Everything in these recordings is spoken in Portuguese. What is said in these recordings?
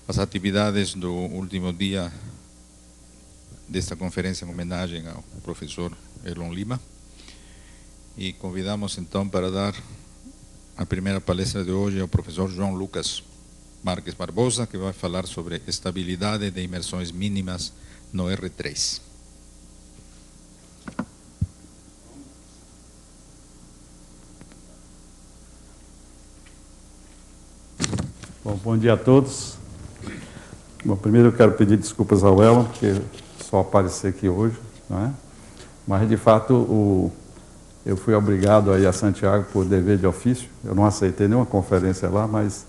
as atividades do último dia desta conferência em homenagem ao professor Elon Lima. E convidamos então para dar a primeira palestra de hoje ao professor João Lucas Marques Barbosa, que vai falar sobre estabilidade de imersões mínimas no R3. Bom dia a todos. Bom, primeiro eu quero pedir desculpas ao Elon, porque só apareci aqui hoje, não é? Mas, de fato, eu fui obrigado a ir a Santiago por dever de ofício. Eu não aceitei nenhuma conferência lá, mas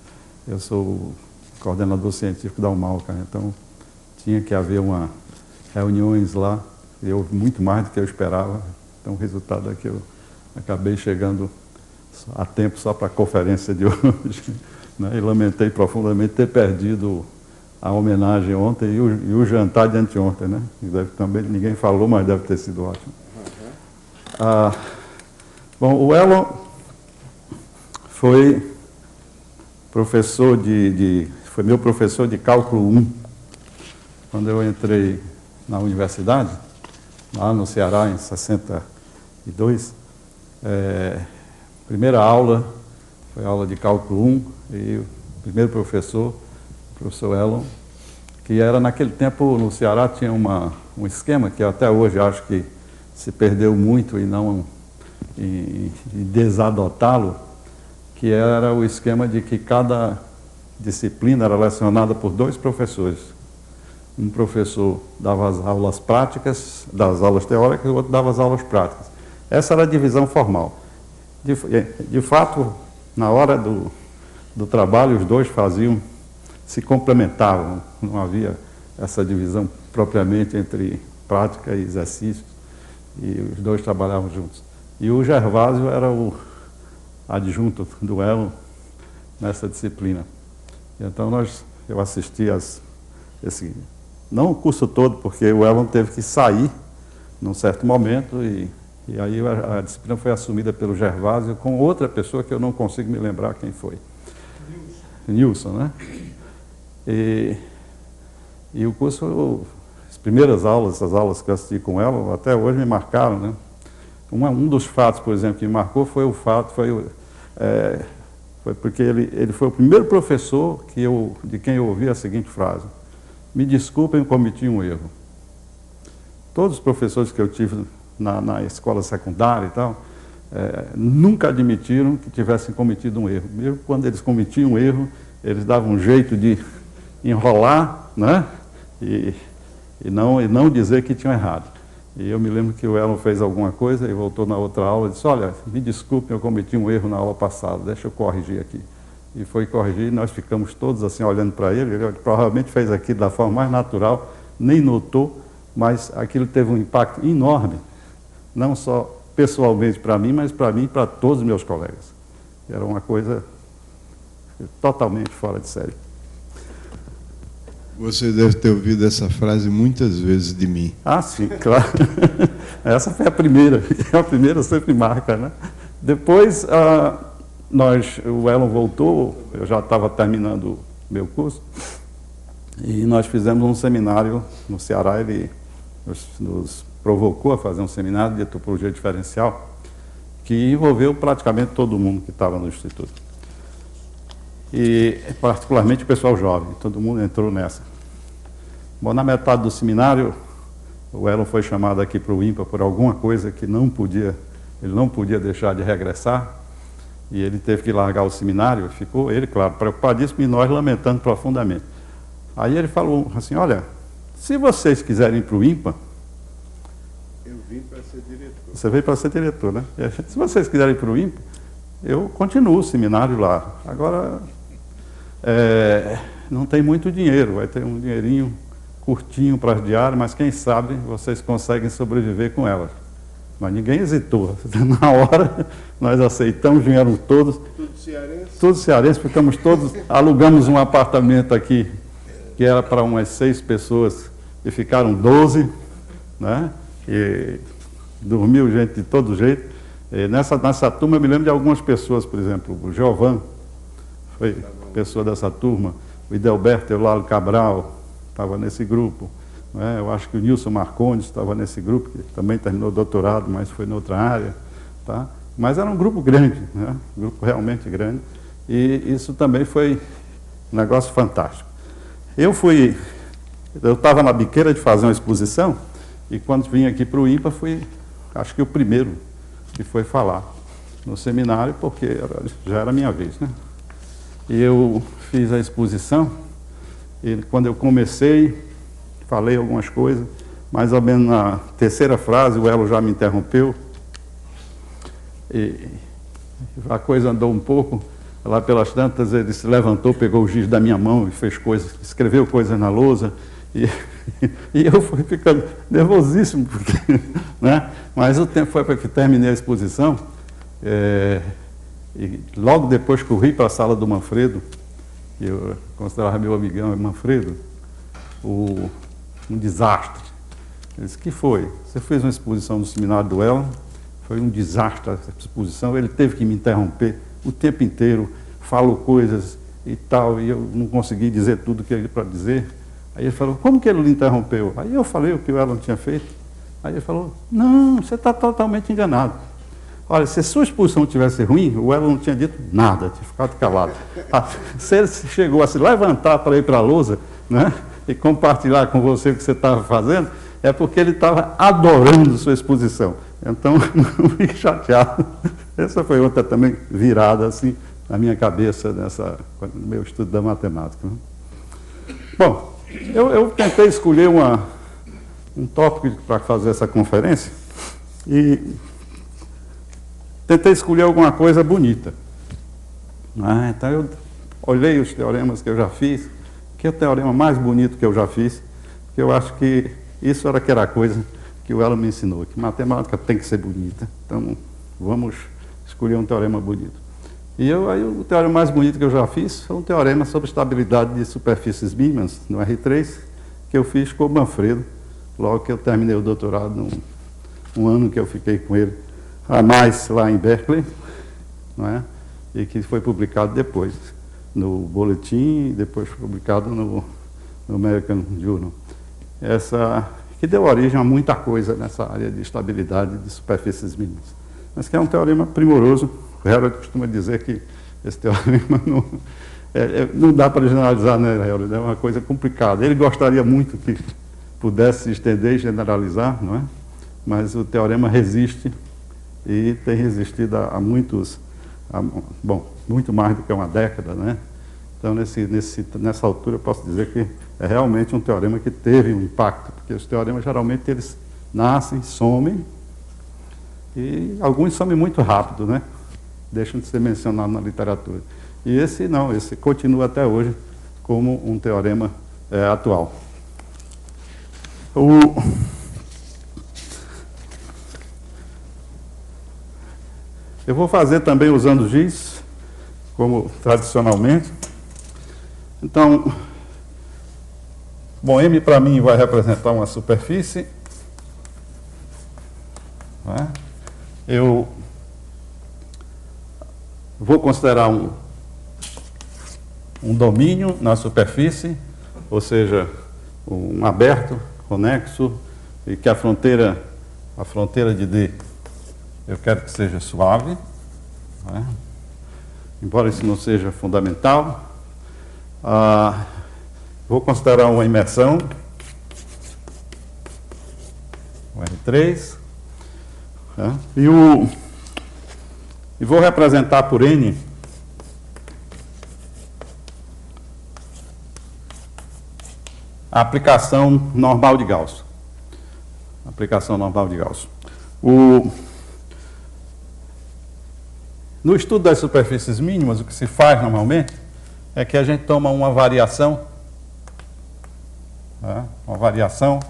eu sou o coordenador científico da UMALCA, então tinha que haver reuniões lá, e houve muito mais do que eu esperava. Então, o resultado é que eu acabei chegando a tempo só para a conferência de hoje. E lamentei profundamente ter perdido a homenagem ontem e o jantar de anteontem, né? Também ninguém falou, mas deve ter sido ótimo. Bom, o Elon foi professor foi meu professor de cálculo 1, quando eu entrei na universidade, lá no Ceará, em 62. Primeira aula foi aula de cálculo 1, e o primeiro professor, o professor Elon, que era naquele tempo no Ceará tinha um esquema que até hoje acho que se perdeu muito e desadotá-lo, que era o esquema de que cada disciplina era lecionada por 2 professores. Um professor dava as aulas práticas, das aulas teóricas, e o outro dava as aulas práticas. Essa era a divisão formal. De fato, na hora do trabalho, os 2 se complementavam, não havia essa divisão propriamente entre prática e exercício, e os 2 trabalhavam juntos. E o Gervásio era o adjunto do Elon nessa disciplina. Então eu assisti não o curso todo, porque o Elon teve que sair num certo momento, e aí a disciplina foi assumida pelo Gervásio com outra pessoa que eu não consigo me lembrar quem foi. Nilson, né? E o curso, as primeiras aulas, as aulas que eu assisti com ela, até hoje me marcaram, né? Um dos fatos, por exemplo, que me marcou foi porque ele foi o primeiro professor de quem eu ouvi a seguinte frase: me desculpem, cometi um erro. Todos os professores que eu tive na escola secundária e tal, nunca admitiram que tivessem cometido um erro. Mesmo quando eles cometiam um erro, eles davam um jeito de enrolar, né? E não dizer que tinham errado. E eu me lembro que o Elon fez alguma coisa e voltou na outra aula e disse: olha, me desculpe, eu cometi um erro na aula passada, deixa eu corrigir aqui. E foi corrigir, e nós ficamos todos assim olhando para ele. Ele provavelmente fez aquilo da forma mais natural, nem notou, mas aquilo teve um impacto enorme, não só pessoalmente para mim, mas para mim e para todos os meus colegas. Era uma coisa totalmente fora de série. Você deve ter ouvido essa frase muitas vezes de mim. Ah, sim, claro. Essa foi a primeira. A primeira sempre marca, né? Depois, o Elon voltou, eu já estava terminando o meu curso, e nós fizemos um seminário no Ceará. Ele nos provocou a fazer um seminário de topologia diferencial, que envolveu praticamente todo mundo que estava no Instituto. E particularmente o pessoal jovem, todo mundo entrou nessa. Bom, na metade do seminário, o Elon foi chamado aqui para o INPA por alguma coisa que ele não podia deixar de regressar, e ele teve que largar o seminário. Ficou ele, claro, preocupadíssimo, e nós lamentando profundamente. Aí ele falou assim: olha, se vocês quiserem ir para o INPA... Eu vim para ser diretor. Você veio para ser diretor, né? Se vocês quiserem ir para o INPA, eu continuo o seminário lá. Agora, não tem muito dinheiro, vai ter um dinheirinho curtinho para as diárias, mas quem sabe vocês conseguem sobreviver com elas. Mas ninguém hesitou. Na hora, nós aceitamos, vieram todos. Tudo cearense? Tudo cearense, ficamos todos, alugamos um apartamento aqui, que era para umas 6 pessoas, e ficaram 12, né? E dormiu gente de todo jeito. E nessa turma eu me lembro de algumas pessoas, por exemplo, o Giovan foi pessoa dessa turma, o Idelberto Eulalio Cabral estava nesse grupo, né? Eu acho que o Nilson Marcondes estava nesse grupo, que também terminou o doutorado, mas foi em outra área, tá? Mas era um grupo grande, né? Um grupo realmente grande, e isso também foi um negócio fantástico. Eu estava na biqueira de fazer uma exposição, e quando vim aqui para o IMPA, fui, acho que o primeiro que foi falar no seminário, porque já era a minha vez, né? E eu fiz a exposição, e quando eu comecei, falei algumas coisas, mais ou menos na terceira frase, o Elo já me interrompeu, e a coisa andou um pouco, lá pelas tantas ele se levantou, pegou o giz da minha mão e fez coisas, escreveu coisas na lousa, e eu fui ficando nervosíssimo, porque, né? Mas o tempo foi para que terminei a exposição, e logo depois corri para a sala do Manfredo, que eu considerava meu amigão, Manfredo, um desastre. Ele disse: que foi? Você fez uma exposição no seminário do Elo, foi um desastre essa exposição, ele teve que me interromper o tempo inteiro, falou coisas e tal, e eu não consegui dizer tudo o que ele para dizer. Aí ele falou: como que ele lhe interrompeu? Aí eu falei o que o Elo tinha feito. Aí ele falou: não, você está totalmente enganado. Olha, se a sua exposição tivesse ruim, o Elo não tinha dito nada, tinha ficado calado. Se ele chegou a se levantar para ir para a lousa, né, e compartilhar com você o que você estava fazendo, é porque ele estava adorando sua exposição. Então, não fique chateado. Essa foi outra também virada assim na minha cabeça, no meu estudo da matemática, né? Bom, eu tentei escolher um tópico para fazer essa conferência e tentei escolher alguma coisa bonita. Então eu olhei os teoremas que eu já fiz, que é o teorema mais bonito que eu já fiz, porque eu acho que isso era aquela coisa que o Elo me ensinou, que matemática tem que ser bonita. Então, vamos escolher um teorema bonito. E aí o teorema mais bonito que eu já fiz foi um teorema sobre estabilidade de superfícies mínimas, no R3, que eu fiz com o Manfredo, logo que eu terminei o doutorado, um ano que eu fiquei com ele, a mais lá em Berkeley, não é? E que foi publicado depois no Boletim, e depois foi publicado no American Journal. Que deu origem a muita coisa nessa área de estabilidade de superfícies mínimas. Mas que é um teorema primoroso. O Harold costuma dizer que esse teorema não dá para generalizar, né, Harold? É uma coisa complicada. Ele gostaria muito que pudesse se estender e generalizar, não é? Mas o teorema resiste e tem resistido a muito mais do que uma década, né? Então, nessa altura, eu posso dizer que é realmente um teorema que teve um impacto, porque os teoremas, geralmente, eles nascem, somem, e alguns somem muito rápido, né? Deixam de ser mencionados na literatura. E esse não, esse continua até hoje como um teorema atual. Eu vou fazer também usando giz, como tradicionalmente. Então, bom, M para mim vai representar uma superfície, né? Eu vou considerar um domínio na superfície, ou seja, um aberto, conexo, e que a fronteira de D eu quero que seja suave, né? Embora isso não seja fundamental. Vou considerar uma imersão, o R3, né? E vou representar por N a aplicação normal de Gauss. Aplicação normal de Gauss. No estudo das superfícies mínimas, o que se faz normalmente é que a gente toma uma variação, né? Uma variação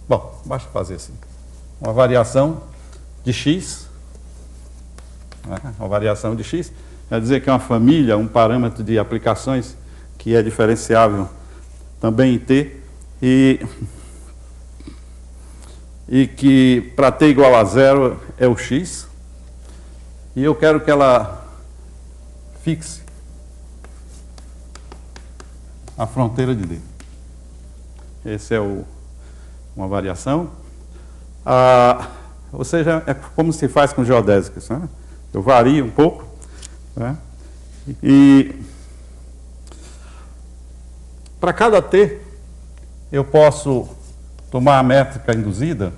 bom, basta fazer assim, uma variação de x, né? Uma variação de x, quer dizer que é uma família, um parâmetro de aplicações que é diferenciável também em t, e que para t igual a zero é o x, e eu quero que ela fixe a fronteira de D. Esse é uma variação. Ou seja, é como se faz com geodésicas, né? Eu vario um pouco, né? E para cada T, eu posso tomar a métrica induzida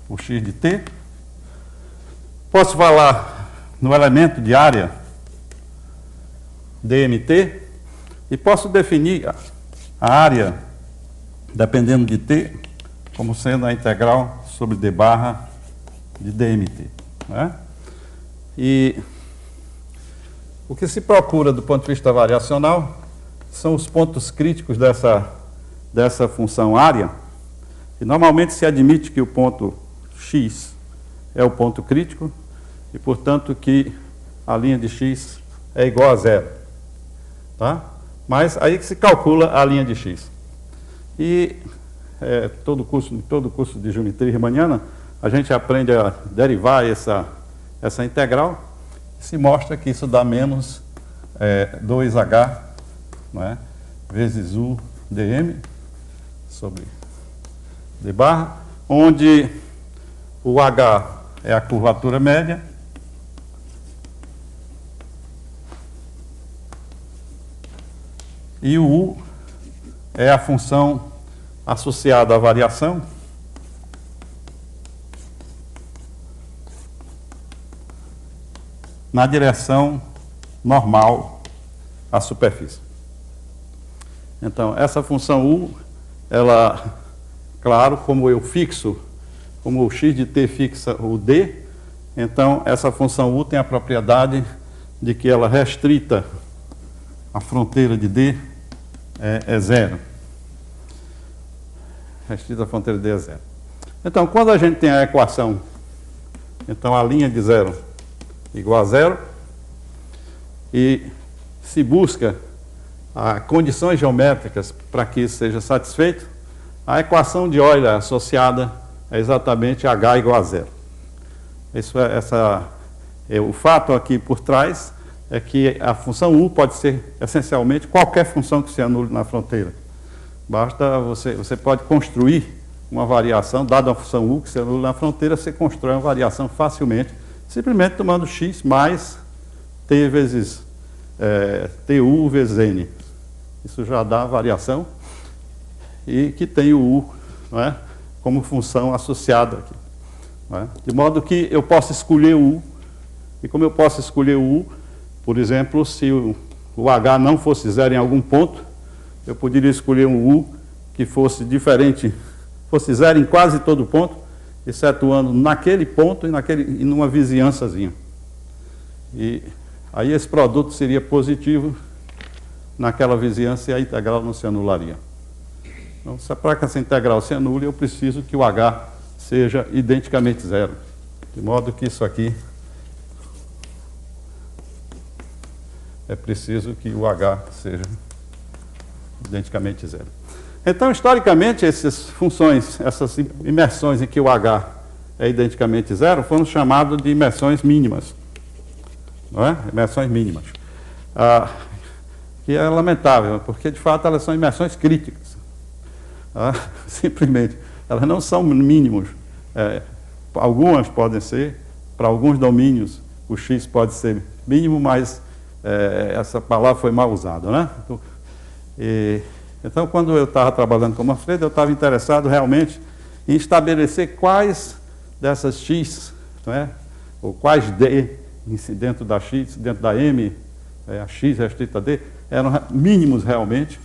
o x de t. Posso falar no elemento de área dmt e posso definir a área, dependendo de t, como sendo a integral sobre d barra de dmt, né? E o que se procura do ponto de vista variacional são os pontos críticos dessa função área, e normalmente se admite que o ponto x é o ponto crítico, e portanto que a linha de x é igual a zero. Tá? Mas aí que se calcula a linha de x. E todo curso de geometria riemanniana, a gente aprende a derivar essa integral, e se mostra que isso dá menos 2h, não é? Vezes u dm sobre d barra, onde o h é a curvatura média e o u é a função associada à variação na direção normal à superfície. Então, essa função u, ela, claro, como eu fixo, como o x de t fixa o d, então essa função u tem a propriedade de que ela restrita a fronteira de d é zero. Restrita a fronteira de d é zero. Então, quando a gente tem a equação, então a linha de zero igual a zero, e se busca condições geométricas para que isso seja satisfeito, a equação de Euler associada é exatamente h igual a zero. O fato aqui por trás é que a função u pode ser essencialmente qualquer função que se anule na fronteira. Basta você pode construir uma variação, dada a função u que se anule na fronteira, você constrói uma variação facilmente, simplesmente tomando x mais t vezes tu vezes n. Isso já dá a variação e que tem o u, não é, como função associada aqui. Não é? De modo que eu posso escolher o u, e como eu posso escolher o u, por exemplo, se o h não fosse zero em algum ponto, eu poderia escolher um u que fosse diferente, fosse zero em quase todo ponto, excetuando naquele ponto e numa vizinhançazinha. E aí esse produto seria positivo naquela vizinhança e a integral não se anularia. Então, para que essa integral se anule, eu preciso que o h seja identicamente zero. De modo que isso aqui é preciso que o h seja identicamente zero. Então, historicamente, essas funções, essas imersões em que o h é identicamente zero, foram chamadas de imersões mínimas. Não é? Imersões mínimas. Que é lamentável, porque, de fato, elas são imersões críticas. Simplesmente, elas não são mínimos. Algumas podem ser, para alguns domínios, o x pode ser mínimo, mas essa palavra foi mal usada, né? Então, quando eu estava trabalhando com Manfredo, eu estava interessado realmente em estabelecer quais dessas x, não é? Ou quais d dentro da x, dentro da m, a x restrita a d, eram mínimos realmente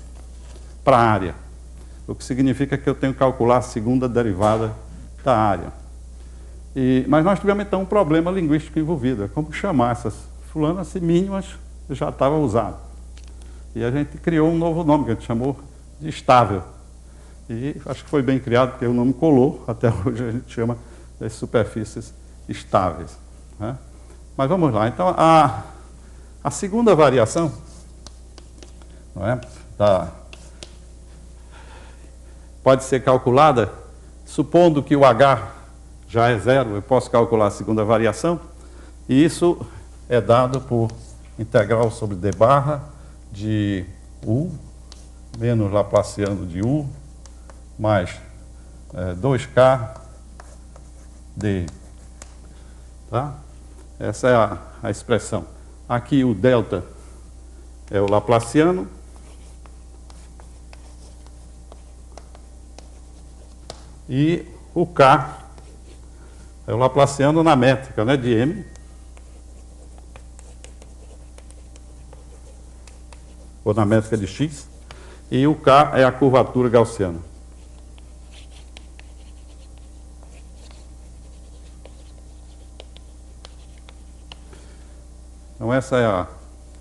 para a área. O que significa que eu tenho que calcular a segunda derivada da área. Mas nós tivemos então um problema linguístico envolvido. É como chamar essas fulanas se mínimas já estava usado. E a gente criou um novo nome que a gente chamou de estável. E acho que foi bem criado, porque o nome colou. Até hoje a gente chama das superfícies estáveis. Né? Mas vamos lá. Então, a segunda variação, não é, pode ser calculada, supondo que o H já é zero, eu posso calcular a segunda variação, e isso é dado por integral sobre d barra de u menos Laplaciano de u mais 2k d. Tá? Essa é a expressão. Aqui o delta é o Laplaciano. E o K é o Laplaciano na métrica, né, de M. Ou na métrica de X. E o K é a curvatura gaussiana. Então, essa é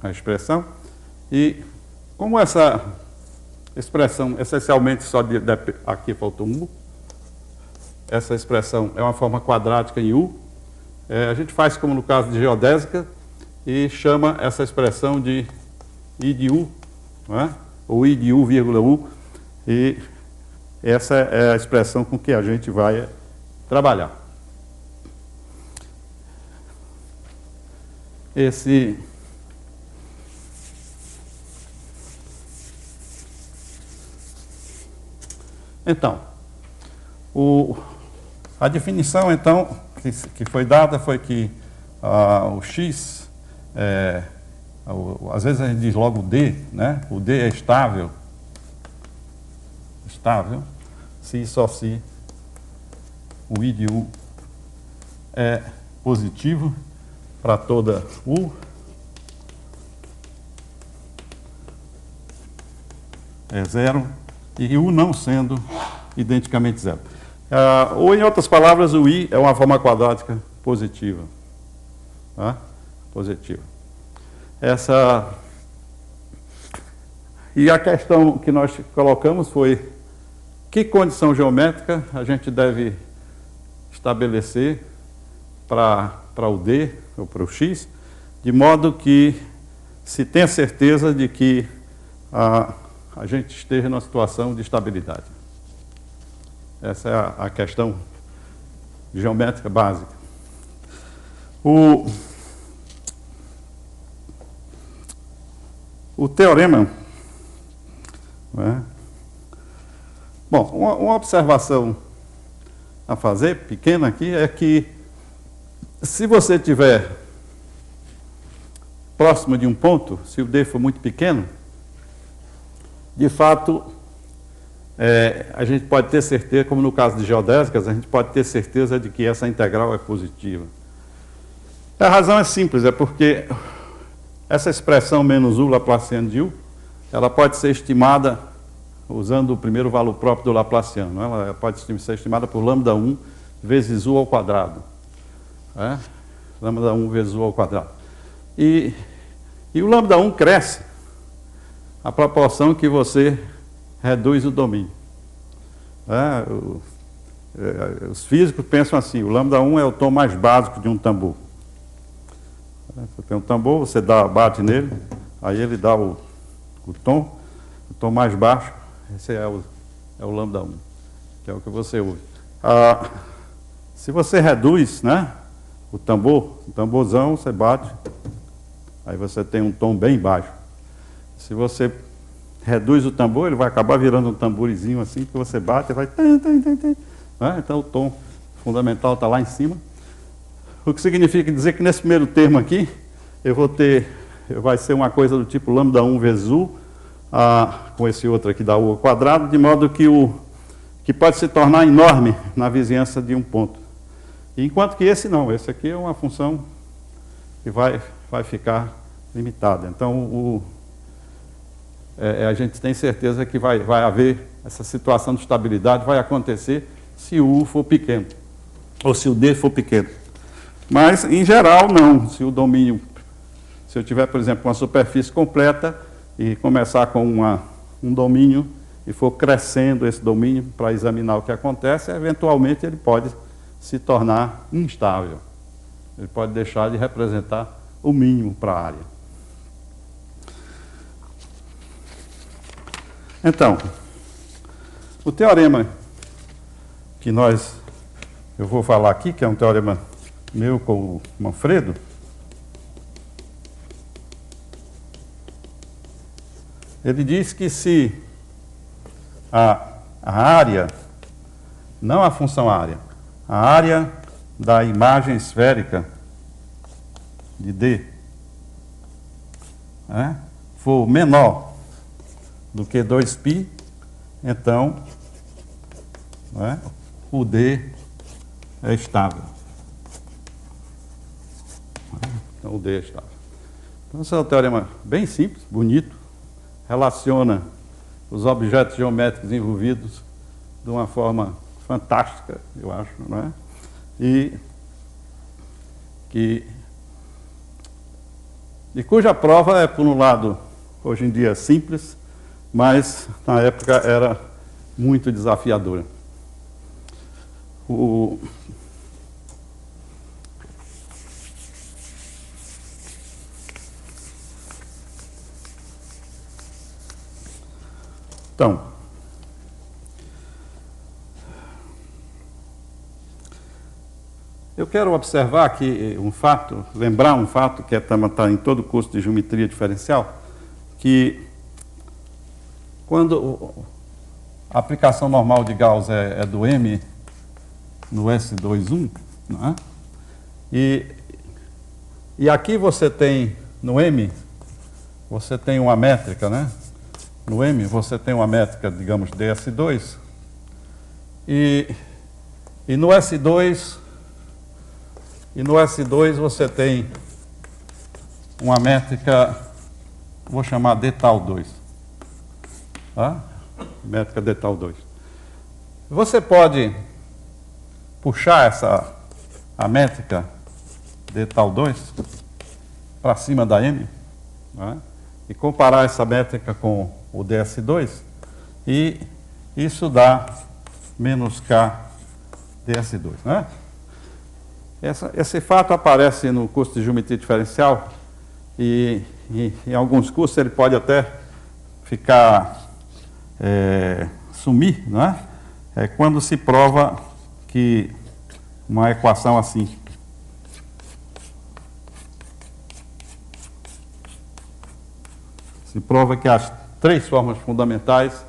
a expressão. E como essa expressão essencialmente só aqui faltou um, essa expressão é uma forma quadrática em U, a gente faz como no caso de geodésica e chama essa expressão de I de U, não é? Ou I de U, vírgula U, e essa é a expressão com que a gente vai trabalhar. Então, a definição, então, que foi dada foi que o X, às vezes a gente diz logo o D, né? O D é estável, se só se o I de U é positivo para toda U, é zero, e U não sendo identicamente zero. Ou, em outras palavras, o I é uma forma quadrática positiva. Tá? Positiva. E a questão que nós colocamos foi que condição geométrica a gente deve estabelecer para o D, ou para o X, de modo que se tenha certeza de que a gente esteja numa situação de estabilidade. Essa é a questão geométrica básica. O teorema, né? Bom, uma observação a fazer, pequena aqui, é que se você estiver próximo de um ponto, se o D for muito pequeno, de fato, a gente pode ter certeza, como no caso de geodésicas, a gente pode ter certeza de que essa integral é positiva. A razão é simples, é porque essa expressão menos U Laplaciano de U, ela pode ser estimada usando o primeiro valor próprio do Laplaciano. Ela pode ser estimada por lambda 1 vezes U ao quadrado. Lambda 1 vezes U ao quadrado. E o lambda 1 cresce à proporção que você reduz o domínio. Os físicos pensam assim, o lambda 1 é o tom mais básico de um tambor. Você tem um tambor, você bate nele, aí ele dá o tom mais baixo, esse é o lambda 1, que é o que você ouve. Se você reduz, né, o tamborzão, você bate, aí você tem um tom bem baixo. Se você reduz o tambor, ele vai acabar virando um tamborizinho assim, que você bate e vai... Né? Então o tom fundamental está lá em cima. O que significa dizer que nesse primeiro termo aqui, vai ser uma coisa do tipo lambda 1 vezes U, com esse outro aqui da U ao quadrado, de modo que pode se tornar enorme na vizinhança de um ponto. Enquanto que esse não, esse aqui é uma função que vai ficar limitada. Então, a gente tem certeza que vai haver essa situação de estabilidade, vai acontecer se o U for pequeno, ou se o D for pequeno. Mas, em geral, não. Se eu tiver, por exemplo, uma superfície completa e começar com um domínio e for crescendo esse domínio para examinar o que acontece, eventualmente ele pode se tornar instável. Ele pode deixar de representar o mínimo para a área. Então, O teorema que eu vou falar aqui, que é um teorema meu com o Manfredo, ele diz que se a área, não a função área, a área da imagem esférica de D for menor do que 2π, então o D é estável. Então o D é estável. Então esse é um teorema bem simples, bonito, relaciona os objetos geométricos envolvidos de uma forma fantástica, eu acho, não é? E cuja prova é, por um lado, hoje em dia simples, mas na época era muito desafiadora. Então, eu quero observar aqui lembrar um fato que está em todo o curso de geometria diferencial, que quando a aplicação normal de Gauss é do M no S21, não é? E aqui você tem, no M, você tem uma métrica, né? No M você tem uma métrica, digamos, ds2, e no S2 você tem uma métrica, vou chamar d tal 2. Tá? Métrica d tal 2. Você pode puxar a métrica d tal 2 para cima da M, né? E comparar essa métrica com o ds2, e isso dá menos k ds2. Né? Esse fato aparece no curso de geometria diferencial, e em alguns cursos ele pode até sumir, né? É quando se prova que uma equação assim, se prova que as três formas fundamentais,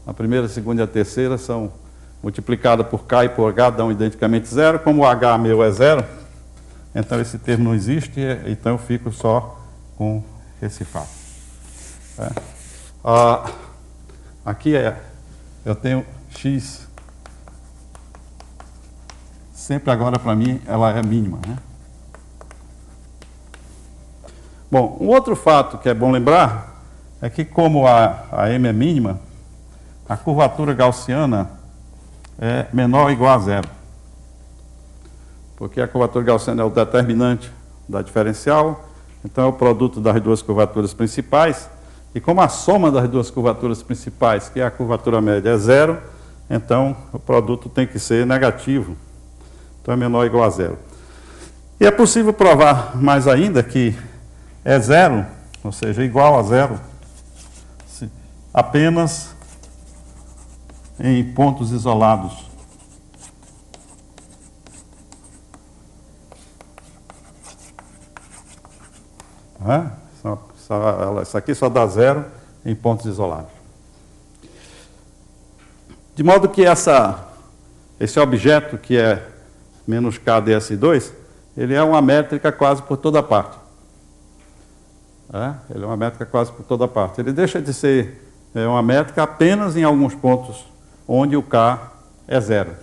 a primeira, a segunda e a terceira, são multiplicadas por k e por h, dão identicamente zero. Como o h meu é zero, então esse termo não existe, então eu fico só com esse fato. Aqui eu tenho x, sempre agora para mim ela é mínima, né? Bom, um outro fato que é bom lembrar é que, como a M é mínima, a curvatura gaussiana é menor ou igual a zero. Porque a curvatura gaussiana é o determinante da diferencial, então é o produto das duas curvaturas principais, e como a soma das duas curvaturas principais, que é a curvatura média, é zero, então o produto tem que ser negativo, então é menor ou igual a zero. E é possível provar mais ainda que é zero, ou seja, igual a zero, apenas em pontos isolados. Isso aqui só dá zero em pontos isolados. De modo que esse objeto, que é menos k ds2, ele é uma métrica quase por toda parte. Ele é uma métrica quase por toda parte. Ele deixa de ser uma métrica apenas em alguns pontos onde o k é zero.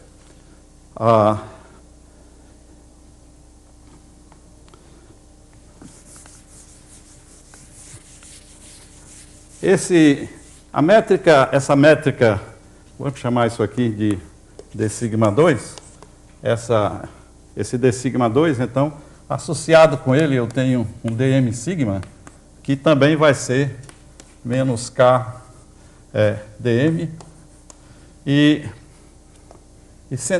Essa métrica, vamos chamar isso aqui de d sigma 2, esse d sigma 2, então, associado com ele eu tenho um dm sigma, que também vai ser menos k dm, e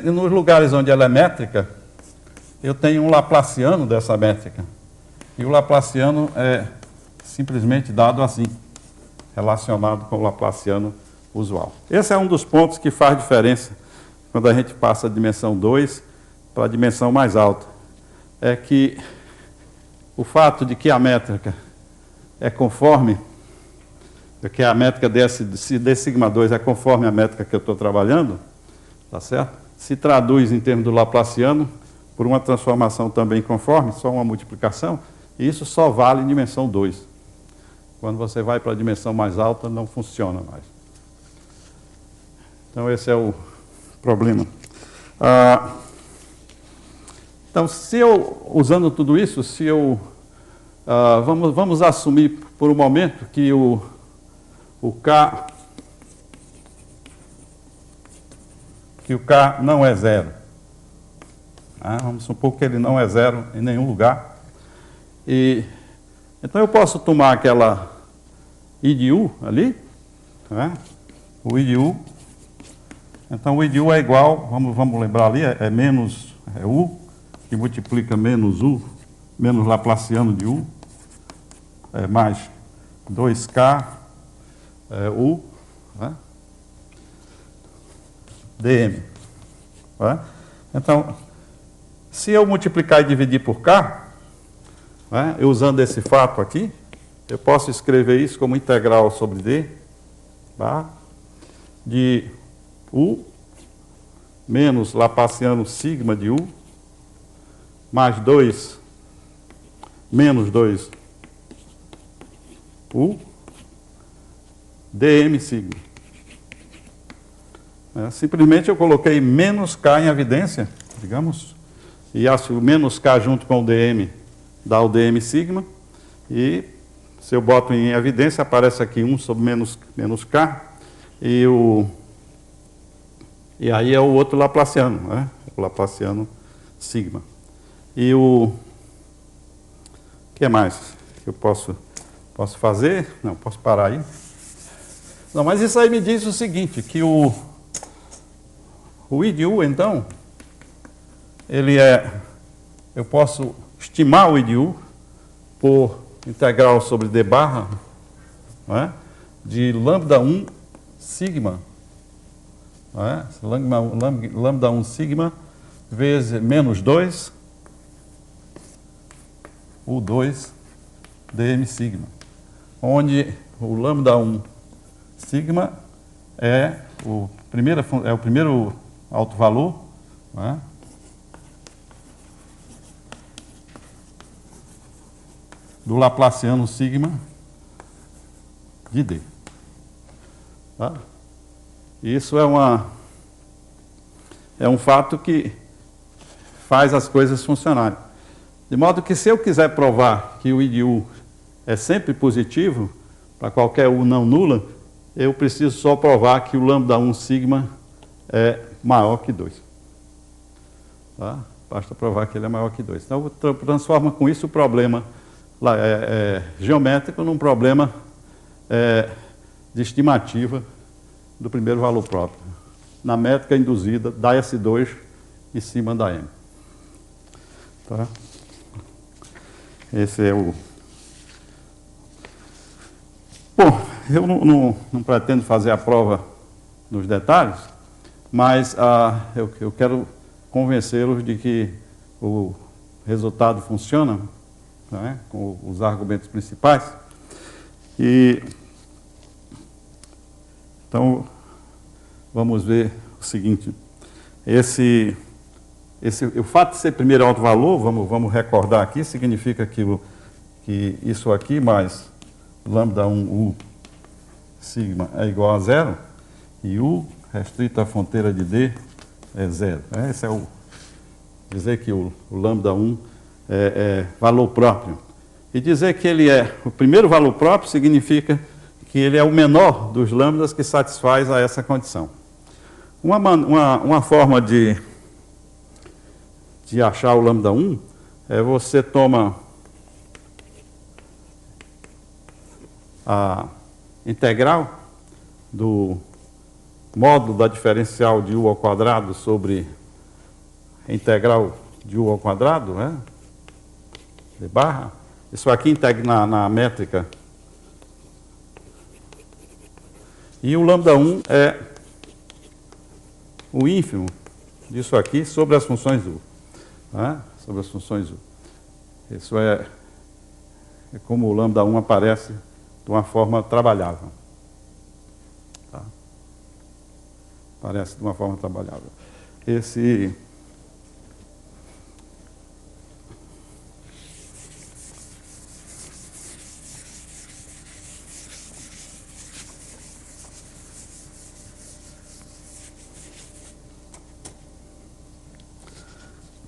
nos lugares onde ela é métrica, eu tenho um laplaciano dessa métrica, e o laplaciano é simplesmente dado assim, relacionado com o laplaciano usual. Esse é um dos pontos que faz diferença quando a gente passa a dimensão 2 para a dimensão mais alta. É que o fato de que a métrica é conforme, que a métrica d sigma 2 é conforme a métrica que eu estou trabalhando, tá certo? Se traduz em termos do Laplaciano por uma transformação também conforme, só uma multiplicação, e isso só vale em dimensão 2. Quando você vai para a dimensão mais alta, não funciona mais. Então, esse é o problema. Então, se eu, usando tudo isso, se eu... vamos assumir por um momento que o K não é zero. Vamos supor que ele não é zero em nenhum lugar. Então eu posso tomar aquela I de U ali, o I de U. Então o I de U é igual, vamos lembrar ali, é menos U, que multiplica menos U, menos Laplaciano de U, mais 2K U, dm. Então, se eu multiplicar e dividir por K, eu usando esse fato aqui, eu posso escrever isso como integral sobre D, de U menos Laplaciano sigma de U, mais 2 menos 2 U, dm sigma. Simplesmente eu coloquei menos K em evidência, digamos, e acho o menos K junto com o dm dá o dm sigma, e se eu boto em evidência, aparece aqui 1 sobre menos K, e aí é o outro Laplaciano, o Laplaciano sigma. E o que mais que eu posso fazer? Não, posso parar aí. Não, mas isso aí me diz o seguinte, que o I de U, então, eu posso estimar o I de U por integral sobre D barra, de lambda 1 sigma, lambda 1 sigma vezes menos 2 U2 dm sigma, onde o lambda 1 sigma é o primeiro alto valor, do Laplaciano sigma de D. Isso é um fato que faz as coisas funcionarem. De modo que, se eu quiser provar que o I de U é sempre positivo, para qualquer U não nula, eu preciso só provar que o lambda 1 sigma é maior que 2. Basta provar que ele é maior que 2. Então, transforma com isso o problema geométrico num problema de estimativa do primeiro valor próprio, na métrica induzida da S2 em cima da M. Esse é o... Bom, eu não pretendo fazer a prova nos detalhes, mas eu quero convencê-los de que o resultado funciona, com os argumentos principais. Então, vamos ver o seguinte. O fato de ser primeiro alto valor, vamos recordar aqui, significa que isso aqui mais lambda 1U sigma é igual a 0, e U restrito à fronteira de D é 0. Esse é dizer que o lambda 1 é valor próprio. E dizer que ele é o primeiro valor próprio significa que ele é o menor dos lambdas que satisfaz a essa condição. Uma forma de achar o lambda 1 é você toma a integral do módulo da diferencial de U ao quadrado sobre a integral de U ao quadrado, de barra. Isso aqui na métrica E o lambda 1 é o ínfimo disso aqui sobre as funções U. Tá? Sobre as funções U. Isso é como o lambda 1 aparece de uma forma trabalhável. Tá? Aparece de uma forma trabalhável.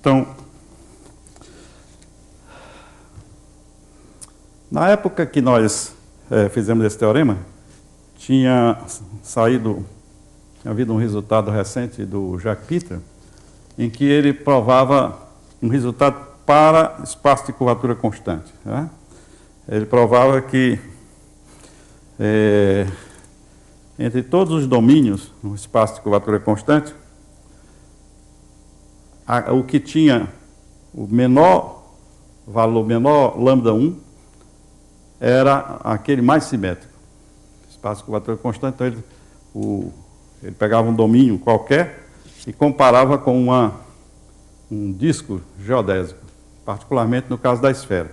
Então, na época que nós fizemos esse teorema, tinha havido um resultado recente do Jacques Peter, em que ele provava um resultado para espaço de curvatura constante. Né? Ele provava que entre todos os domínios no espaço de curvatura constante, o que tinha o menor valor, menor lambda 1, era aquele mais simétrico. Espaço de curvatura constante, então ele pegava um domínio qualquer e comparava com um disco geodésico, particularmente no caso da esfera.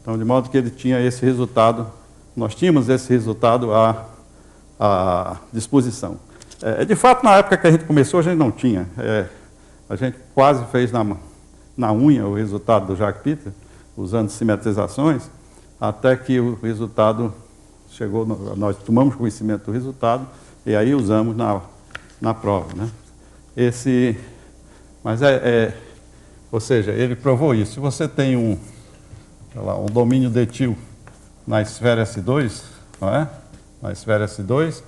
Então, de modo que ele tinha esse resultado, nós tínhamos esse resultado à disposição. De fato, na época que a gente começou, a gente não tinha. A gente quase fez na unha o resultado do Jacques Peter, usando simetrizações, até que o resultado chegou, nós tomamos conhecimento do resultado e aí usamos na prova. Né? Ou seja, ele provou isso. Se você tem um domínio de Thiel na esfera S2, não é? Na esfera S2,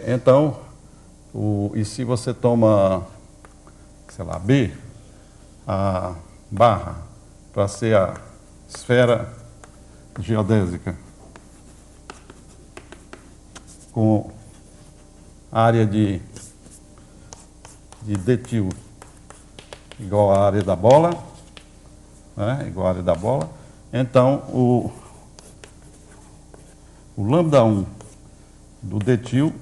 então, e se você toma, sei lá, B, a barra, para ser a esfera geodésica com área de Thiel igual à área da bola, né? Igual à área da bola, então o lambda 1 do Thiel,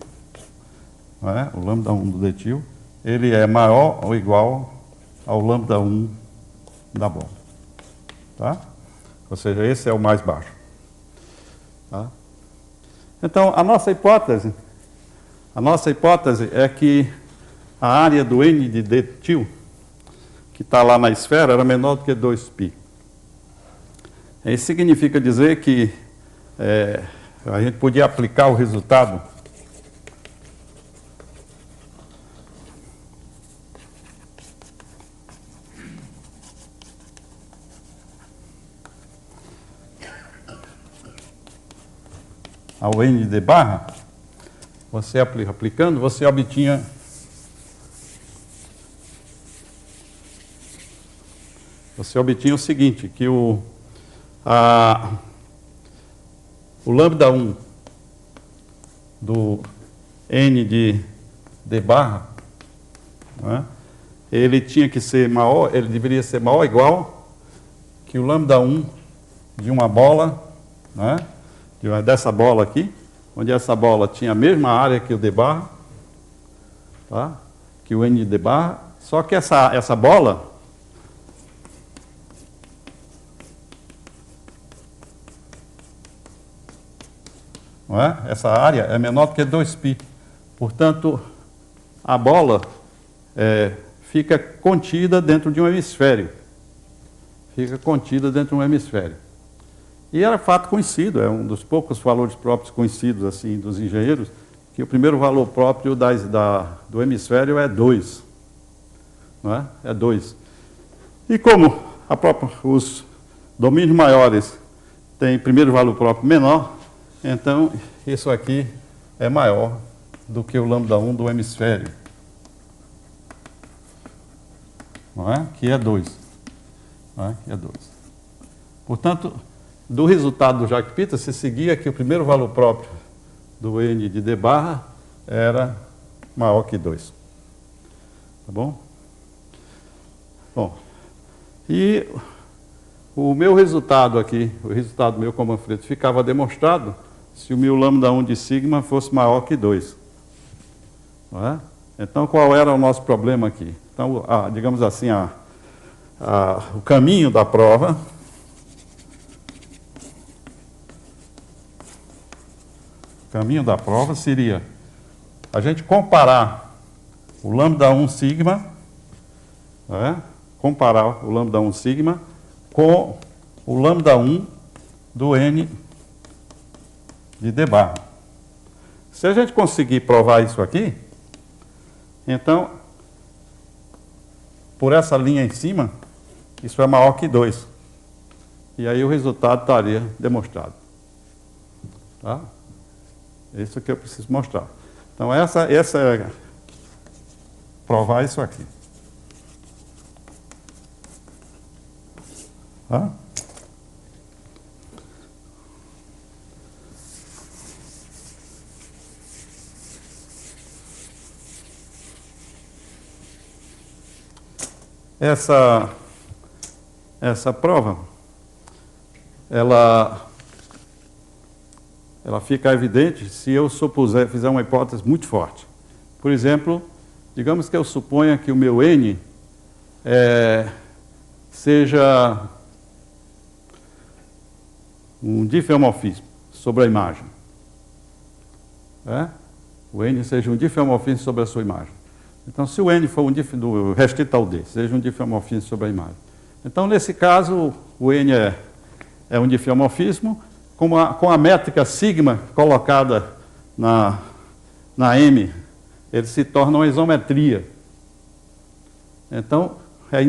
né? O lambda 1 do Thiel, ele é maior ou igual ao lambda 1 da bola. Tá? Ou seja, esse é o mais baixo. Tá? Então, a nossa hipótese é que a área do N de Thiel, que está lá na esfera, era menor do que 2π. Isso significa dizer que a gente podia aplicar o resultado ao N de barra, você aplicando, você obtinha o seguinte, que o lambda 1 do N de barra, né, ele tinha que ser maior, ele deveria ser maior ou igual que o lambda 1 de uma bola, né, dessa bola aqui, onde essa bola tinha a mesma área que o de barra, tá? Que o N de barra, só que essa bola não é? Essa área é menor do que 2π. Portanto, a bola fica contida dentro de um hemisfério. Fica contida dentro de um hemisfério. E era fato conhecido, é um dos poucos valores próprios conhecidos assim dos engenheiros, que o primeiro valor próprio do hemisfério é 2. Não é? É 2. E como os domínios maiores têm primeiro valor próprio menor, então isso aqui é maior do que o lambda 1 do hemisfério. Não é? Que é 2. Não é? Que é 2. Portanto, do resultado do Jacques Peter, se seguia que o primeiro valor próprio do N de D barra era maior que 2. Tá bom? Bom, e o meu resultado aqui, o resultado meu como Manfredo, ficava demonstrado se o meu lambda 1 de sigma fosse maior que 2. Não é? Então, qual era o nosso problema aqui? Então, digamos assim, o caminho da prova seria a gente comparar o lambda 1 sigma, comparar o lambda 1 sigma com o lambda 1 do N de d barra. Se a gente conseguir provar isso aqui, então, por essa linha em cima, isso é maior que 2. E aí o resultado estaria demonstrado. Tá? Isso que eu preciso mostrar. Então, essa é provar isso aqui. Tá? Essa prova, ela fica evidente se eu fizer uma hipótese muito forte. Por exemplo, digamos que eu suponha que o meu N seja um diffeomorfismo sobre a imagem. O N seja um diffeomorfismo sobre a sua imagem. Então, se o N for do restrito ao D, seja um diffeomorfismo sobre a imagem. Então, nesse caso, o N é um diffeomorfismo, com a métrica sigma colocada na M, ele se torna uma isometria. Então,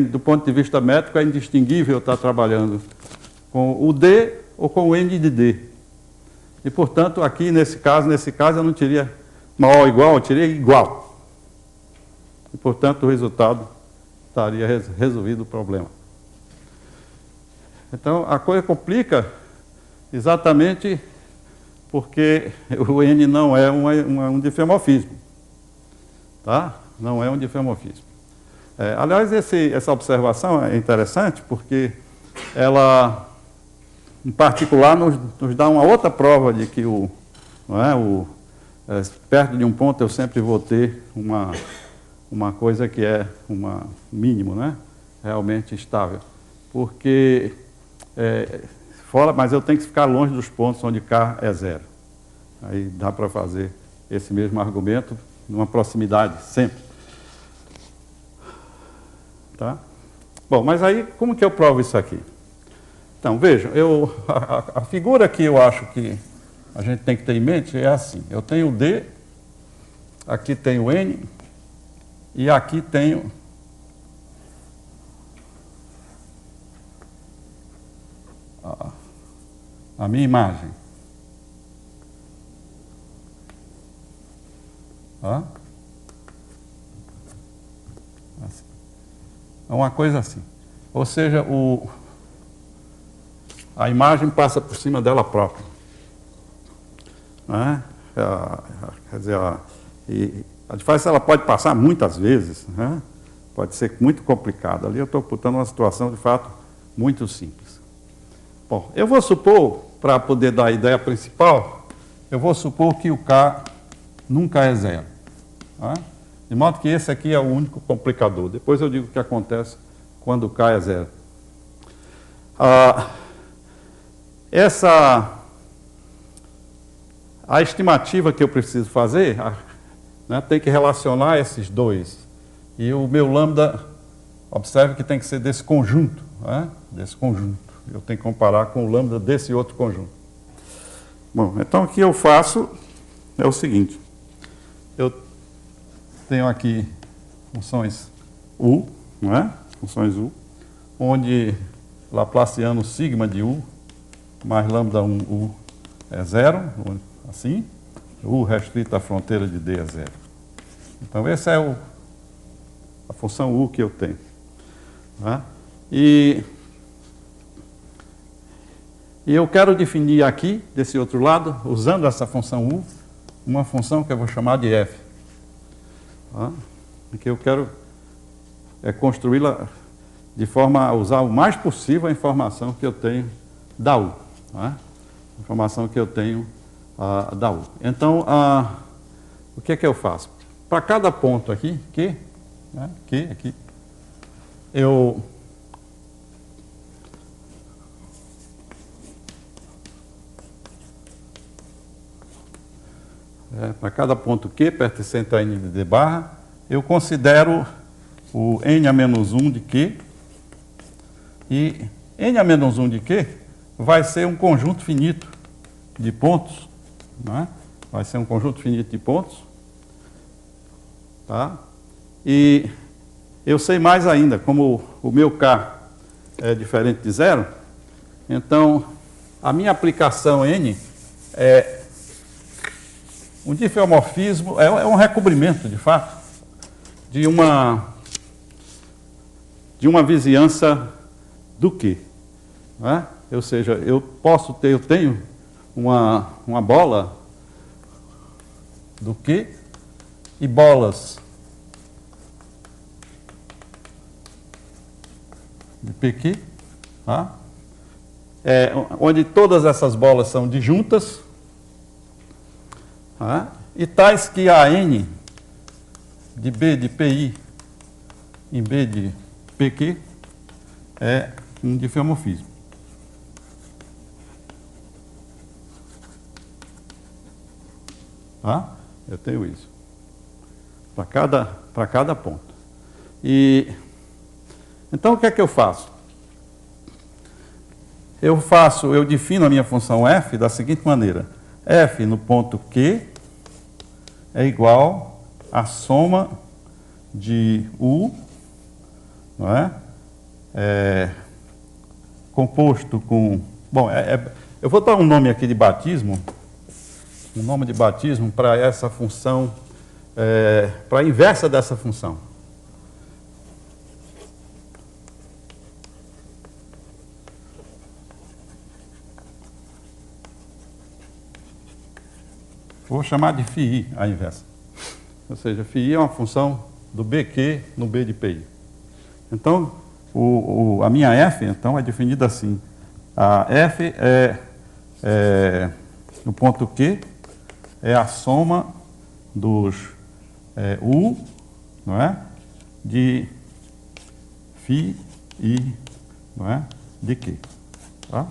do ponto de vista métrico, é indistinguível estar trabalhando com o D ou com o N de D. E, portanto, aqui, nesse caso, eu não teria maior ou igual, eu teria igual. E, portanto, o resultado estaria resolvido o problema. Então, a coisa complica exatamente porque o N não é um diffeomorfismo. Tá? Não é um diffeomorfismo. Aliás, essa observação é interessante porque ela, em particular, nos dá uma outra prova de que perto de um ponto eu sempre vou ter uma coisa que é um mínimo, né? Realmente estável. Porque, mas eu tenho que ficar longe dos pontos onde K é zero. Aí dá para fazer esse mesmo argumento numa proximidade, sempre. Tá? Bom, mas aí, como que eu provo isso aqui? Então, vejam, a figura que eu acho que a gente tem que ter em mente é assim. Eu tenho o D, aqui tenho o N, e aqui tenho a minha imagem. Tá? Assim. É uma coisa assim. Ou seja, a imagem passa por cima dela própria. Né? Quer dizer, a diferença ela pode passar muitas vezes, né? Pode ser muito complicado. Ali eu estou botando uma situação, de fato, muito simples. Bom, eu vou supor, para poder dar a ideia principal, eu vou supor que o K nunca é zero. Tá? De modo que esse aqui é o único complicador. Depois eu digo o que acontece quando o K é zero. A estimativa que eu preciso fazer, né, tem que relacionar esses dois. E o meu lambda, observe que tem que ser desse conjunto. Né? Desse conjunto. Eu tenho que comparar com o lambda desse outro conjunto. Bom, então o que eu faço é o seguinte. Eu tenho aqui funções U, não é? Funções U, onde Laplaciano sigma de U mais lambda 1 U é zero, assim. U restrito à fronteira de D é zero. Então, essa é a função U que eu tenho. Tá? E eu quero definir aqui, desse outro lado, usando essa função U, uma função que eu vou chamar de F. Tá? Que eu quero construí-la de forma a usar o mais possível a informação que eu tenho da U. Tá? A informação que eu tenho da U. Então, o que é que eu faço? Para cada ponto aqui, Q, né, Q aqui, eu para cada ponto Q pertencente a N de D barra, eu considero o N a menos 1 de Q, e N a menos 1 de Q vai ser um conjunto finito de pontos, né? Vai ser um conjunto finito de pontos, tá? E eu sei mais ainda, como o meu K é diferente de zero, então a minha aplicação N é um diffeomorfismo, é um recobrimento, de fato, de uma vizinhança do Q, né? Ou seja, eu tenho uma bola do Q e bolas de PQ, tá? Onde todas essas bolas são disjuntas, tá? E tais que a N de B de PI em B de PQ é um diffeomorfismo. Tá? Eu tenho isso. Para cada ponto. E então o que é que eu faço? Eu defino a minha função f da seguinte maneira: f no ponto Q é igual à soma de U, não é? Composto com... Bom, eu vou dar um nome aqui de batismo, para essa função, para a inversa dessa função. Vou chamar de φi a inversa. Ou seja, φi é uma função do BQ no B de PI. Então, a minha f então, é definida assim. A f no ponto Q é a soma dos U, não é? De φi e, não é? De Q. Tá?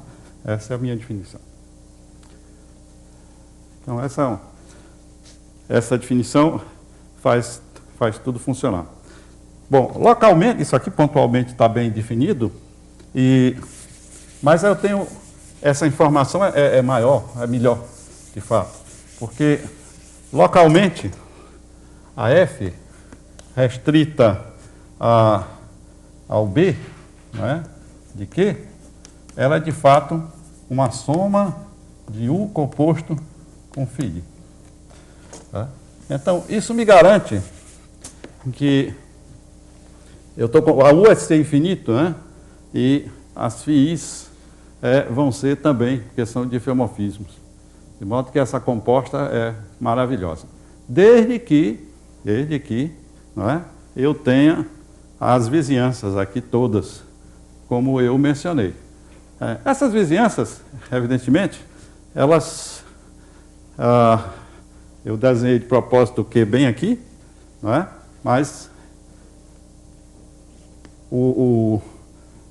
Essa é a minha definição. Então, essa definição faz tudo funcionar. Bom, localmente, isso aqui pontualmente está bem definido, mas eu tenho, essa informação é maior, é melhor, de fato, porque localmente a F restrita ao B, né, de Q, ela é de fato uma soma de U composto com φi. Tá? Então, isso me garante que a U é ser infinito, né? E as φi's vão ser também, porque são diffeomorfismos. De modo que essa composta é maravilhosa. Desde que não é, eu tenha as vizinhanças aqui todas, como eu mencionei. Essas vizinhanças, evidentemente, elas... eu desenhei de propósito o Q bem aqui, não é? Mas,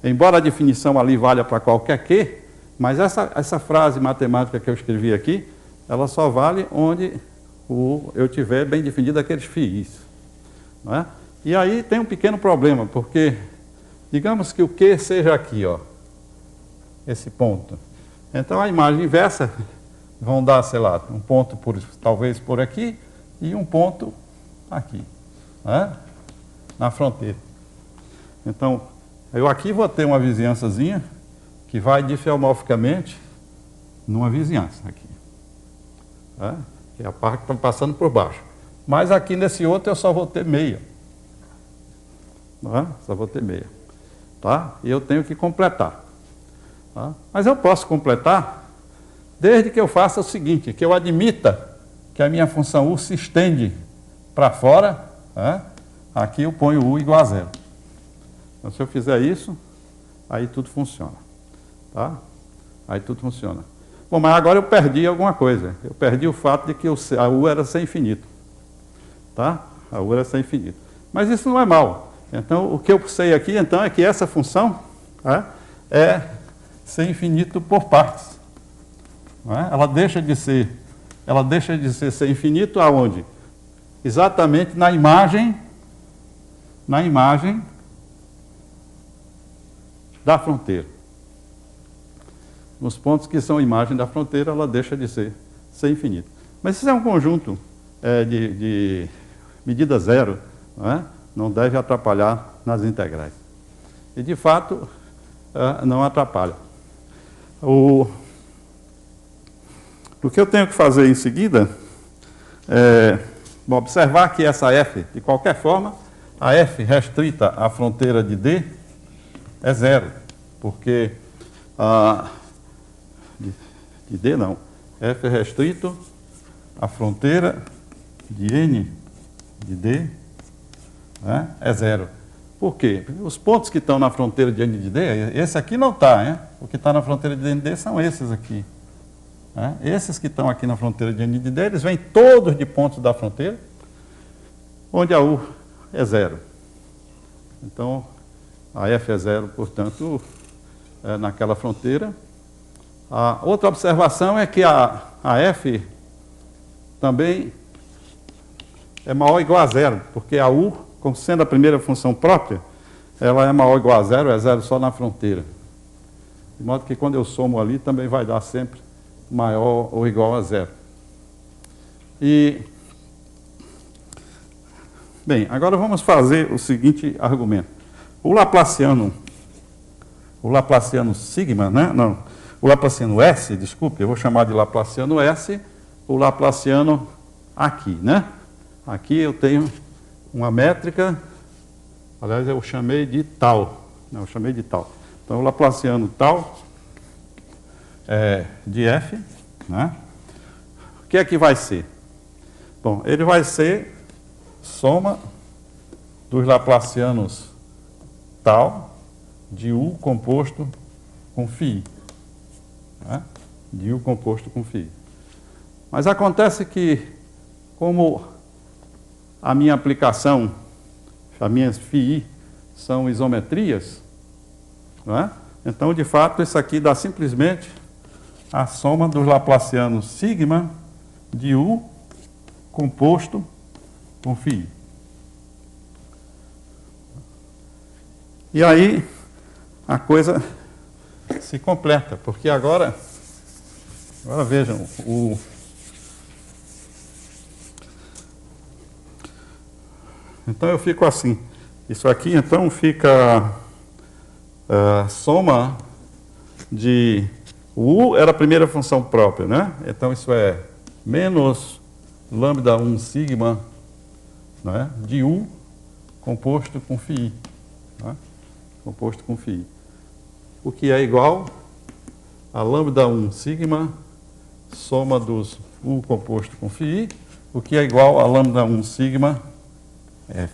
embora a definição ali valha para qualquer Q, mas essa frase matemática que eu escrevi aqui, ela só vale onde eu tiver bem definido aqueles φi's. Não é? E aí tem um pequeno problema, porque, digamos que o Q seja aqui, ó, esse ponto. Então, a imagem inversa vão dar, sei lá, um ponto talvez por aqui e um ponto aqui, né? Na fronteira. Então, eu aqui vou ter uma vizinhançazinha que vai diffeomorficamente numa vizinhança aqui, né? Que é a parte que está passando por baixo. Mas aqui nesse outro eu só vou ter meia. Né? Só vou ter meia. Tá? E eu tenho que completar. Tá? Mas eu posso completar desde que eu faça o seguinte, que eu admita que a minha função U se estende para fora, né? Aqui eu ponho U igual a zero. Então, se eu fizer isso, aí tudo funciona. Tá? Aí tudo funciona. Bom, mas agora eu perdi alguma coisa. Eu perdi o fato de que a U era sem infinito. Tá? A U era sem infinito. Mas isso não é mal. Então, o que eu sei aqui, então, é que essa função é sem infinito por partes. Não é? Ela deixa de ser sem infinito aonde? Exatamente na imagem da fronteira. Nos pontos que são imagem da fronteira, ela deixa de ser sem infinito. Mas isso é um conjunto de medida zero, não deve atrapalhar nas integrais. E, de fato, não atrapalha. O que eu tenho que fazer em seguida é observar que essa f, de qualquer forma, a f restrita à fronteira de D é zero, porque de D não, f restrito à fronteira de N de D é zero. Por quê? Os pontos que estão na fronteira de N de D, esse aqui não está, o que está na fronteira de N de D são esses aqui. Esses que estão aqui na fronteira de N de D, eles vêm todos de pontos da fronteira, onde a U é zero. Então, a F é zero, portanto, naquela fronteira. A outra observação é que a F também é maior ou igual a zero, porque a U, como sendo a primeira função própria, ela é maior ou igual a zero, é zero só na fronteira. De modo que quando eu somo ali, também vai dar sempre maior ou igual a zero. Bem, agora vamos fazer o seguinte argumento. O Laplaciano sigma, né? Não, o Laplaciano S, desculpe, eu vou chamar de Laplaciano S, o Laplaciano aqui, né? Aqui eu tenho uma métrica, aliás, eu chamei de tal. Então, o Laplaciano tal de F, né? O que é que vai ser? Bom, ele vai ser soma dos Laplacianos tal de U composto com φ. Né? De U composto com φ. Mas acontece que, como a minha aplicação, as minhas φ são isometrias, né? Então, de fato, isso aqui dá simplesmente a soma dos Laplacianos sigma de U composto com φ. E aí a coisa se completa, porque agora vejam, então eu fico assim, isso aqui então fica soma de U era a primeira função própria, né? Então isso é menos lambda 1 sigma, né, de U composto com φ. Né? Composto com φ. O que é igual a lambda 1 sigma soma dos U composto com φ, o que é igual a lambda 1 sigma F.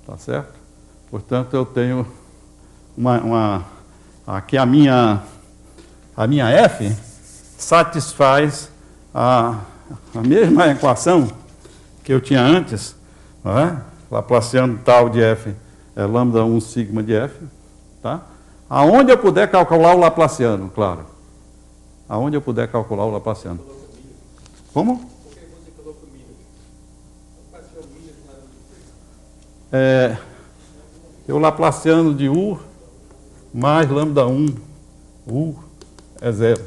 Tá certo? Portanto, eu tenho aqui a minha F satisfaz a mesma equação que eu tinha antes, não é? Laplaciano tal de F é lambda 1 sigma de F, tá? Aonde eu puder calcular o Laplaciano, claro. Aonde eu puder calcular o Laplaciano. Como? Porque você colocou mínimo. O Laplaciano de U mais lambda 1, U é zero.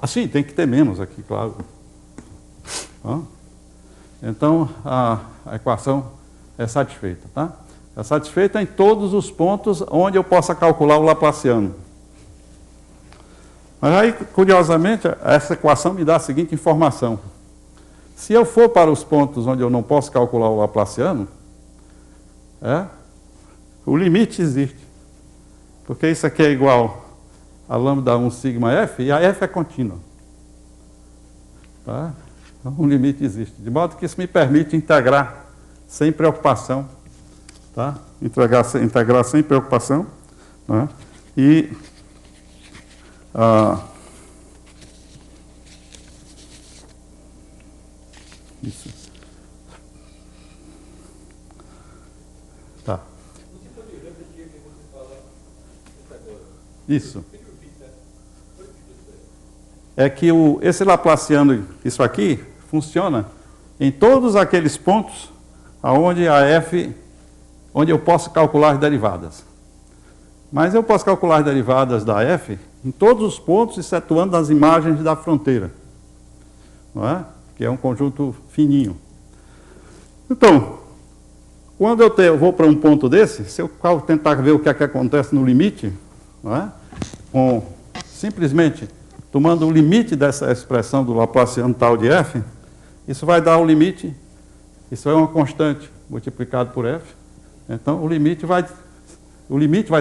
Assim, tem que ter menos aqui, claro. Então, a equação é satisfeita, tá? É satisfeita em todos os pontos onde eu possa calcular o Laplaciano. Mas aí, curiosamente, essa equação me dá a seguinte informação. Se eu for para os pontos onde eu não posso calcular o Laplaciano, o limite existe. Porque isso aqui é igual a lambda 1 sigma F, e a F é contínua. Tá? Então, um limite existe. De modo que isso me permite sem preocupação. Tá? Integrar sem preocupação né? E isso. Tá. Isso. É que esse Laplaciano, isso aqui, funciona em todos aqueles pontos onde a f, onde eu posso calcular as derivadas. Mas eu posso calcular as derivadas da f em todos os pontos, excetuando as imagens da fronteira, não é? Que é um conjunto fininho. Então, quando eu vou para um ponto desse, se eu tentar ver o que é que acontece no limite, não é? Simplesmente tomando o limite dessa expressão do Laplaciano tal de f, isso vai dar o limite, isso é uma constante multiplicado por f, então o limite vai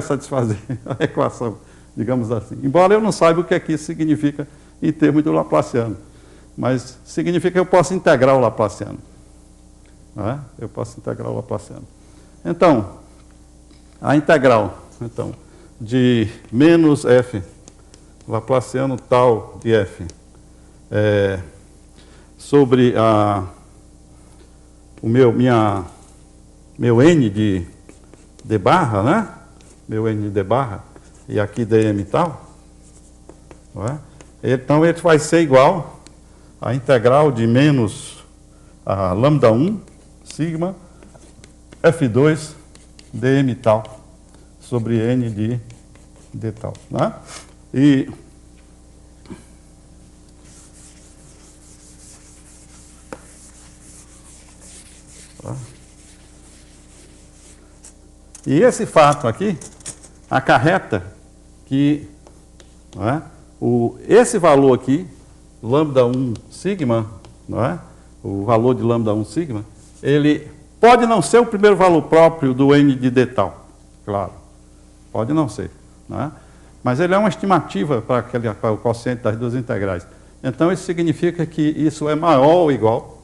satisfazer a equação, digamos assim. Embora eu não saiba o que é que isso significa em termos do Laplaciano, mas significa que eu posso integrar o Laplaciano. Não é? Eu posso integrar o Laplaciano. Então, a integral de menos f Laplaciano tal de f sobre meu n de d barra, né? Meu n de d barra, e aqui dm tal, não é? Então ele vai ser igual à integral de menos a lambda 1 sigma f2 dm tal sobre n de d tal, né? E esse fato aqui acarreta que, não é, esse valor aqui, lambda 1 sigma, não é, o valor de lambda 1 sigma, ele pode não ser o primeiro valor próprio do n de d tal, claro, pode não ser, não é? Mas ele é uma estimativa para o quociente das duas integrais. Então, isso significa que isso é maior ou igual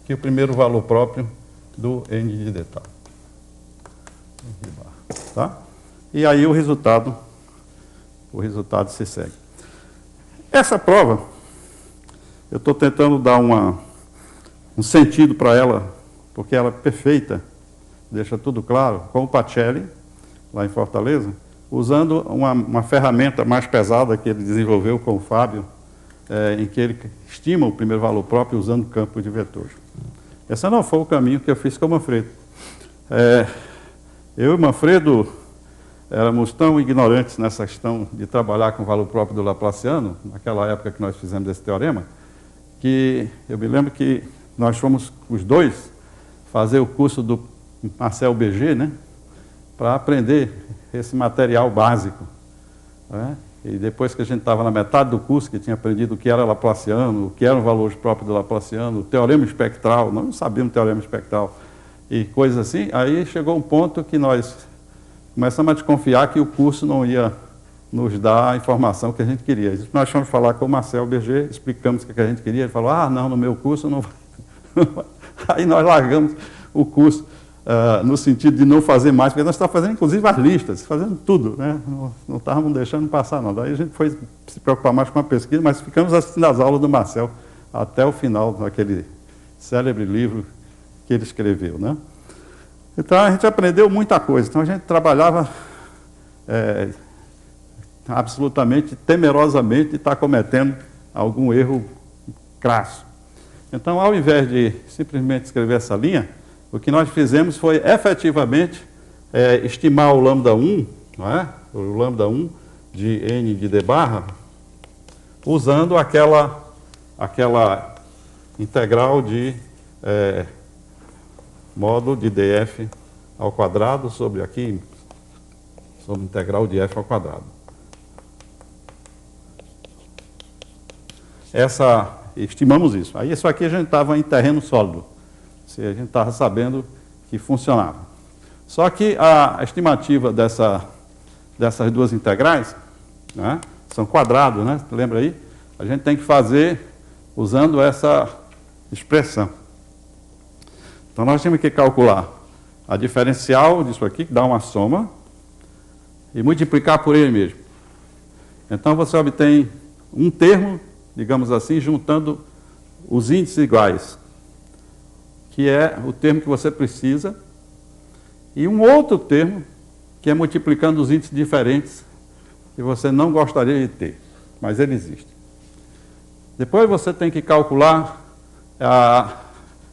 que o primeiro valor próprio do n de d tal. Tá? E aí o resultado se segue. Essa prova, eu estou tentando dar um sentido para ela, porque ela é perfeita, deixa tudo claro, com o Pacelli, lá em Fortaleza, usando uma ferramenta mais pesada que ele desenvolveu com o Fábio, em que ele estima o primeiro valor próprio usando campo de vetores. Esse não foi o caminho que eu fiz com o Manfredo. Eu e o Manfredo éramos tão ignorantes nessa questão de trabalhar com o valor próprio do Laplaciano, naquela época que nós fizemos esse teorema, que eu me lembro que nós fomos os dois fazer o curso do Marcel BG, né, para aprender esse material básico, né? E depois que a gente estava na metade do curso, que tinha aprendido o que era Laplaciano, o que eram valores próprios do Laplaciano, o teorema espectral, não sabíamos teorema espectral, e coisas assim, aí chegou um ponto que nós começamos a desconfiar que o curso não ia nos dar a informação que a gente queria. Nós fomos falar com o Marcel Berger, explicamos o que a gente queria, ele falou, não, no meu curso não vai. Aí nós largamos o curso, no sentido de não fazer mais, porque nós estávamos fazendo, inclusive, as listas, fazendo tudo, né? Não estávamos deixando passar, não. Daí a gente foi se preocupar mais com a pesquisa, mas ficamos assistindo as aulas do Marcel até o final, naquele célebre livro que ele escreveu, né? Então, a gente aprendeu muita coisa. Então, a gente trabalhava absolutamente, temerosamente, de estar cometendo algum erro crasso. Então, ao invés de simplesmente escrever essa linha, o que nós fizemos foi, efetivamente, estimar o lambda 1, não é? O lambda 1 de n de d barra, usando aquela integral de módulo de df ao quadrado sobre aqui, sobre integral de f ao quadrado. Estimamos isso. Aí isso aqui a gente estava em terreno sólido. A gente estava sabendo que funcionava. Só que a estimativa dessas duas integrais, né, são quadrados, né? Lembra aí? A gente tem que fazer usando essa expressão. Então, nós temos que calcular a diferencial disso aqui, que dá uma soma, e multiplicar por ele mesmo. Então você obtém um termo, digamos assim, juntando os índices iguais, que é o termo que você precisa, e um outro termo, que é multiplicando os índices diferentes, que você não gostaria de ter, mas ele existe. Depois você tem que calcular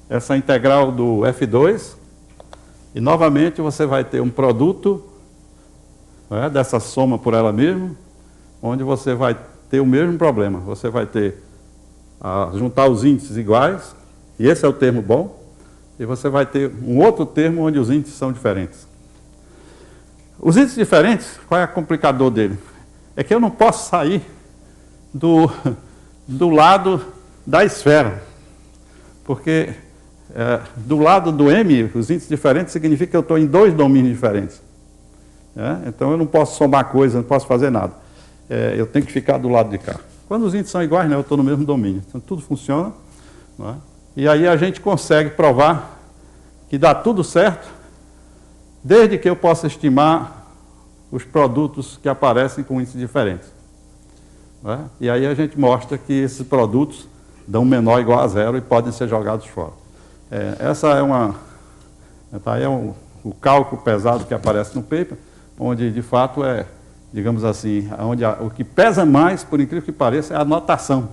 essa integral do F2, e novamente você vai ter um produto, né, dessa soma por ela mesma, onde você vai ter o mesmo problema. Você vai ter juntar os índices iguais, e esse é o termo bom, e você vai ter um outro termo onde os índices são diferentes. Os índices diferentes, qual é o complicador dele? É que eu não posso sair do lado da esfera, porque do lado do M, os índices diferentes significa que eu estou em dois domínios diferentes. Então eu não posso somar coisas, não posso fazer nada. Eu tenho que ficar do lado de cá. Quando os índices são iguais, né, eu estou no mesmo domínio. Então tudo funciona. Não é? E aí a gente consegue provar que dá tudo certo, desde que eu possa estimar os produtos que aparecem com índices diferentes. Não é? E aí a gente mostra que esses produtos dão menor ou igual a zero e podem ser jogados fora. Essa é o cálculo pesado que aparece no paper, onde de fato digamos assim, o que pesa mais, por incrível que pareça, é a notação.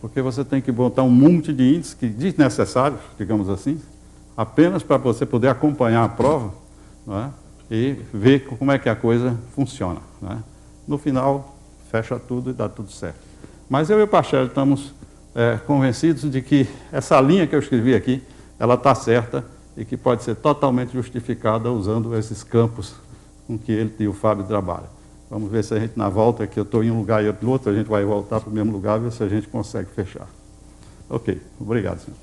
Porque você tem que botar um monte de índices que desnecessários, digamos assim, apenas para você poder acompanhar a prova, não é? E ver como é que a coisa funciona. Não é? No final, fecha tudo e dá tudo certo. Mas eu e o Pacelli estamos convencidos de que essa linha que eu escrevi aqui, ela está certa e que pode ser totalmente justificada usando esses campos com que ele e o Fábio trabalham. Vamos ver se a gente, na volta, que eu estou em um lugar e outro no outro, a gente vai voltar para o mesmo lugar, ver se a gente consegue fechar. Ok, obrigado, senhor.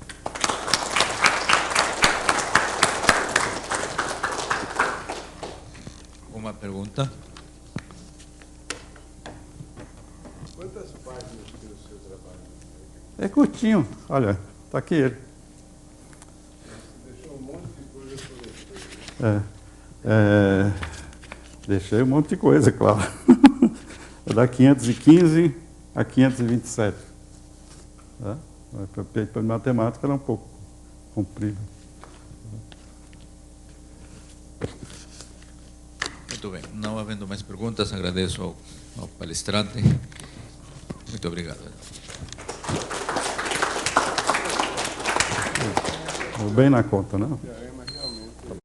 Uma pergunta? Quantas páginas tem o seu trabalho? É curtinho, olha, está aqui ele. Você deixou um monte de coisa por aí. Deixei um monte de coisa, claro. É da 515 a 527. Tá? Para matemática ela é um pouco comprida. Muito bem. Não havendo mais perguntas, agradeço ao palestrante. Muito obrigado. Vou bem na conta, não?